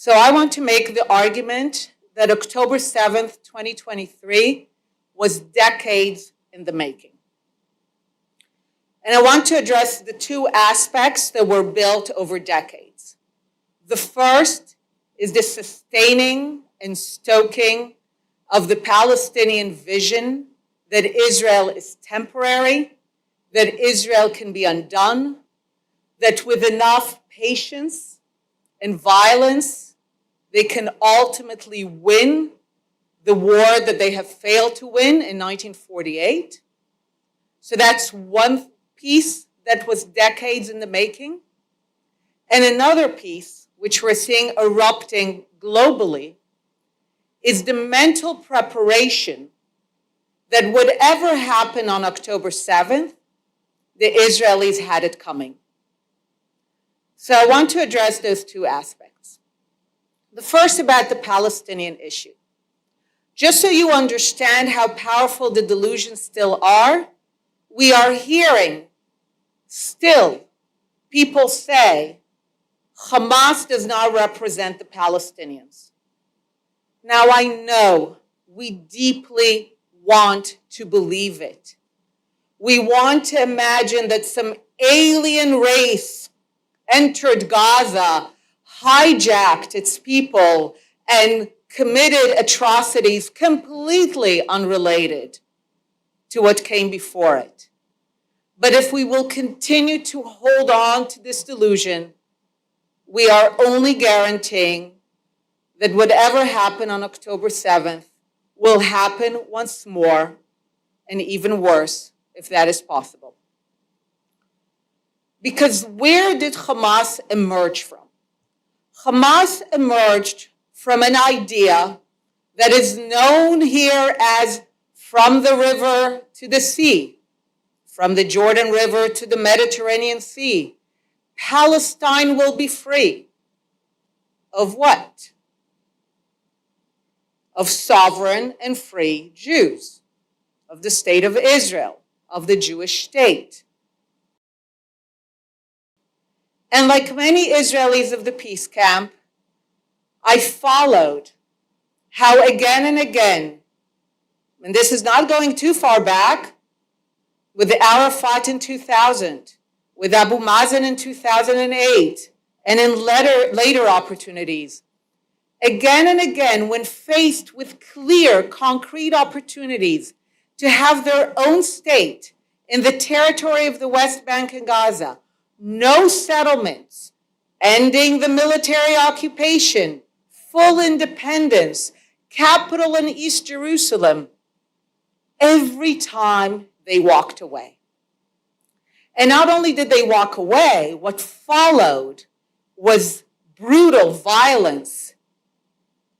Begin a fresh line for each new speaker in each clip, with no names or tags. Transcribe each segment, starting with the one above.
So I want to make the argument that October 7th, 2023 was decades in the making. And I want to address the two aspects that were built over decades. The first is the sustaining and stoking of the Palestinian vision that Israel is temporary, that Israel can be undone, that with enough patience and violence, they can ultimately win the war that they have failed to win in 1948. So that's one piece that was decades in the making. And another piece, which we're seeing erupting globally, is the mental preparation that whatever happened on October 7th, the Israelis had it coming. So I want to address those two aspects. The first about the Palestinian issue. Just so you understand how powerful the delusions still are, we are hearing still people say Hamas does not represent the Palestinians. Now I know we deeply want to believe it. We want to imagine that some alien race entered Gaza, hijacked its people, and committed atrocities completely unrelated to what came before it. But if we will continue to hold on to this delusion, we are only guaranteeing that whatever happened on October 7th will happen once more, and even worse, if that is possible. Because where did Hamas emerge from? Hamas emerged from an idea that is known here as from the river to the sea, from the Jordan River to the Mediterranean Sea. Palestine will be free. Of what? Of sovereign and free Jews, of the state of Israel, of the Jewish state. And like many Israelis of the peace camp, I followed how again and again, and this is not going too far back, with the Arafat in 2000, with Abu Mazen in 2008, and in later opportunities. Again and again, when faced with clear, concrete opportunities to have their own state in the territory of the West Bank and Gaza, no settlements, ending the military occupation, full independence, capital in East Jerusalem, every time they walked away. And not only did they walk away, what followed was brutal violence.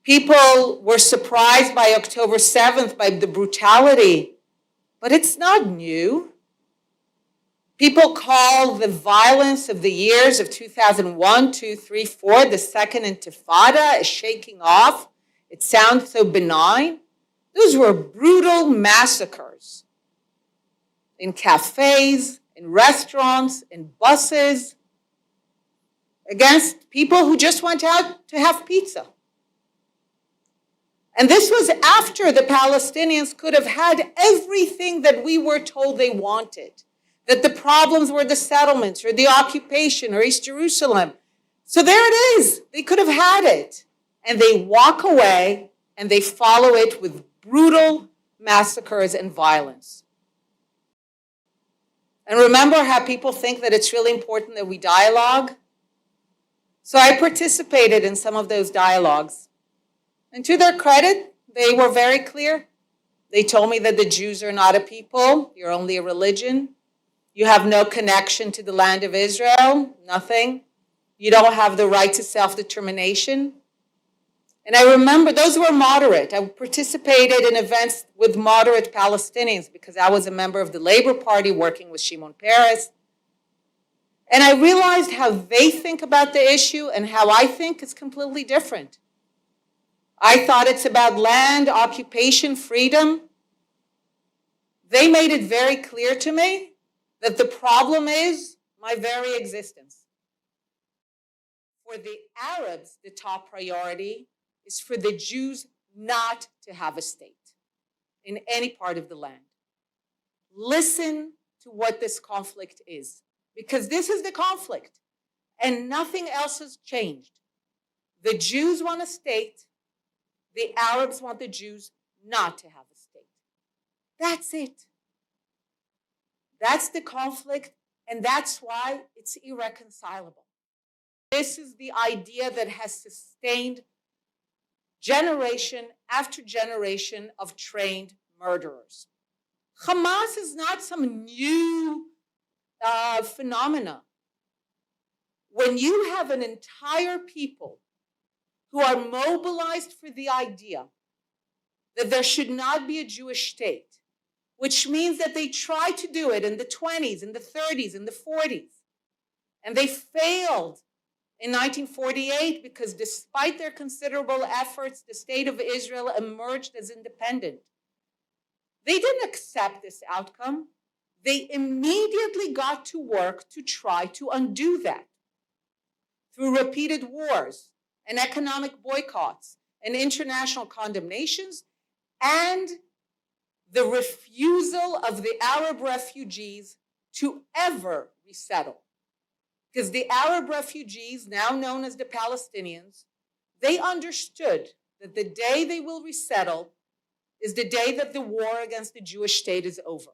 People were surprised by October 7th, by the brutality, but it's not new. People call the violence of the years of 2001, 2, 3, 4, the Second Intifada, a shaking off. It sounds so benign. Those were brutal massacres in cafes, in restaurants, in buses, against people who just went out to have pizza. And this was after the Palestinians could have had everything that we were told they wanted, that the problems were the settlements or the occupation or East Jerusalem. So there it is. They could have had it. And they walk away and they follow it with brutal massacres and violence. And remember how people think that it's really important that we dialogue? So I participated in some of those dialogues. And to their credit, they were very clear. They told me that the Jews are not a people, you're only a religion. You have no connection to the land of Israel, nothing. You don't have the right to self-determination. And I remember those were moderate. I participated in events with moderate Palestinians because I was a member of the Labor Party working with Shimon Peres. And I realized how they think about the issue and how I think is completely different. I thought it's about land, occupation, freedom. They made it very clear to me that the problem is my very existence. For the Arabs, the top priority is for the Jews not to have a state in any part of the land. Listen to what this conflict is, because this is the conflict, and nothing else has changed. The Jews want a state. The Arabs want the Jews not to have a state. That's it. That's the conflict, and that's why it's irreconcilable. This is the idea that has sustained generation after generation of trained murderers. Hamas is not some new phenomena. When you have an entire people who are mobilized for the idea that there should not be a Jewish state, which means that they tried to do it in the 20s, in the 30s, in the 40s, and they failed in 1948 because despite their considerable efforts, the state of Israel emerged as independent. They didn't accept this outcome. They immediately got to work to try to undo that through repeated wars and economic boycotts and international condemnations and the refusal of the Arab refugees to ever resettle. Because the Arab refugees, now known as the Palestinians, they understood that the day they will resettle is the day that the war against the Jewish state is over.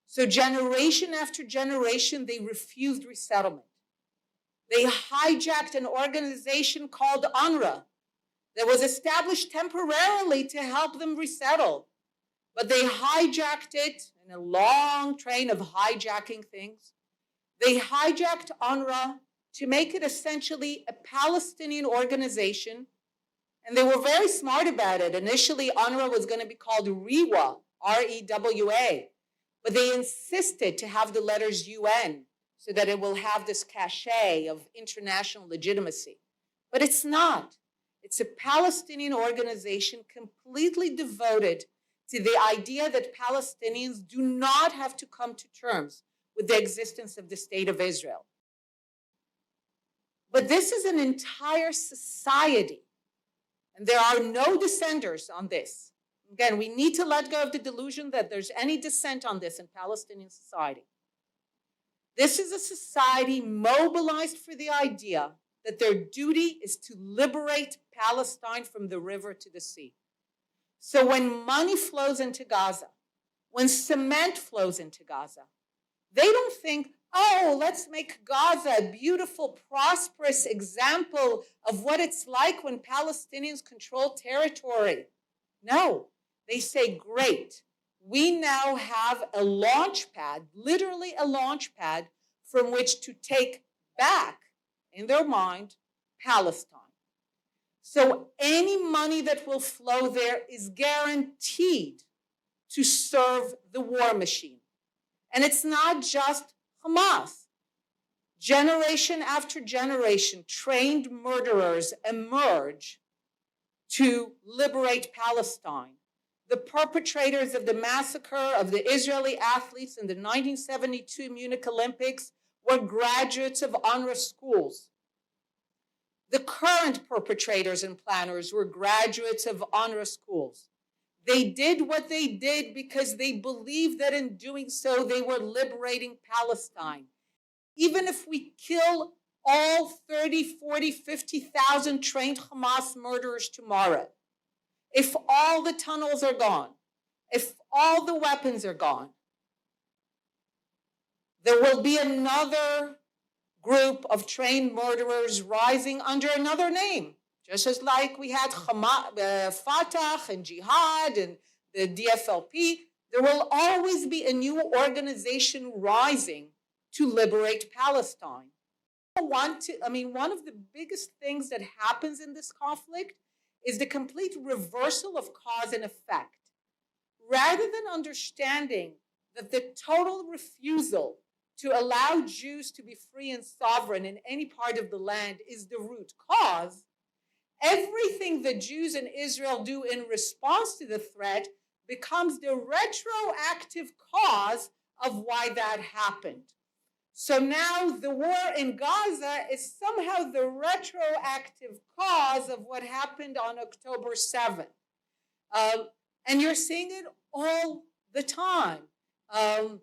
So generation after generation, they refused resettlement. They hijacked an organization called UNRWA that was established temporarily to help them resettle. But they hijacked it in a long train of hijacking things. They hijacked UNRWA to make it essentially a Palestinian organization. And they were very smart about it. Initially, UNRWA was going to be called REWA, R-E-W-A. But they insisted to have the letters UN so that it will have this cachet of international legitimacy. But it's not. It's a Palestinian organization completely devoted to the idea that Palestinians do not have to come to terms with the existence of the state of Israel. But this is an entire society, and there are no dissenters on this. Again, we need to let go of the delusion that there's any dissent on this in Palestinian society. This is a society mobilized for the idea that their duty is to liberate Palestine from the river to the sea. So when money flows into Gaza, when cement flows into Gaza, they don't think, oh, let's make Gaza a beautiful, prosperous example of what it's like when Palestinians control territory. No, they say, great, we now have a launch pad, literally a launch pad, from which to take back, in their mind, Palestine. So any money that will flow there is guaranteed to serve the war machine. And it's not just Hamas. Generation after generation, trained murderers emerge to liberate Palestine. The perpetrators of the massacre of the Israeli athletes in the 1972 Munich Olympics were graduates of UNRWA schools. The current perpetrators and planners were graduates of UNRWA schools. They did what they did because they believed that in doing so, they were liberating Palestine. Even if we kill all 30, 40, 50,000 trained Hamas murderers tomorrow, if all the tunnels are gone, if all the weapons are gone, there will be another group of trained murderers rising under another name. Just as like we had Fatah and Jihad and the DFLP, there will always be a new organization rising to liberate Palestine. One of the biggest things that happens in this conflict is the complete reversal of cause and effect. Rather than understanding that the total refusal to allow Jews to be free and sovereign in any part of the land is the root cause, everything the Jews in Israel do in response to the threat becomes the retroactive cause of why that happened. So now the war in Gaza is somehow the retroactive cause of what happened on October 7th. And you're seeing it all the time. And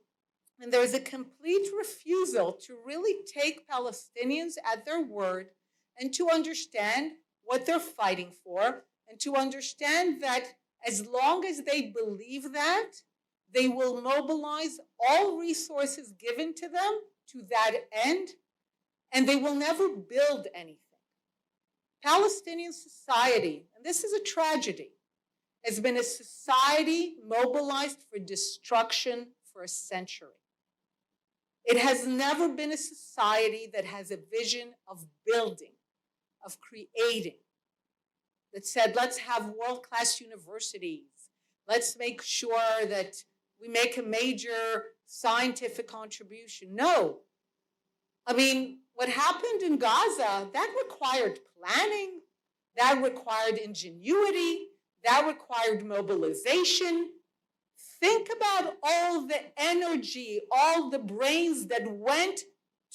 there's a complete refusal to really take Palestinians at their word and to understand what they're fighting for, and to understand that as long as they believe that, they will mobilize all resources given to them to that end, and they will never build anything. Palestinian society, and this is a tragedy, has been a society mobilized for destruction for a century. It has never been a society that has a vision of building, of creating, that said, let's have world-class universities. Let's make sure that we make a major scientific contribution. No. I mean, what happened in Gaza, that required planning, that required ingenuity, that required mobilization. Think about all the energy, all the brains that went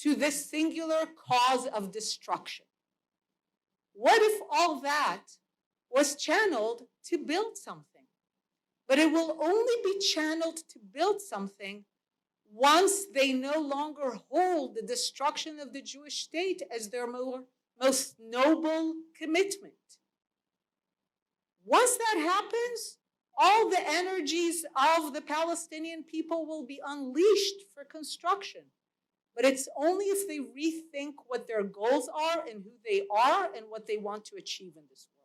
to this singular cause of destruction. What if all that was channeled to build something? But it will only be channeled to build something once they no longer hold the destruction of the Jewish state as their most noble commitment. Once that happens, all the energies of the Palestinian people will be unleashed for construction. But it's only if they rethink what their goals are and who they are and what they want to achieve in this world.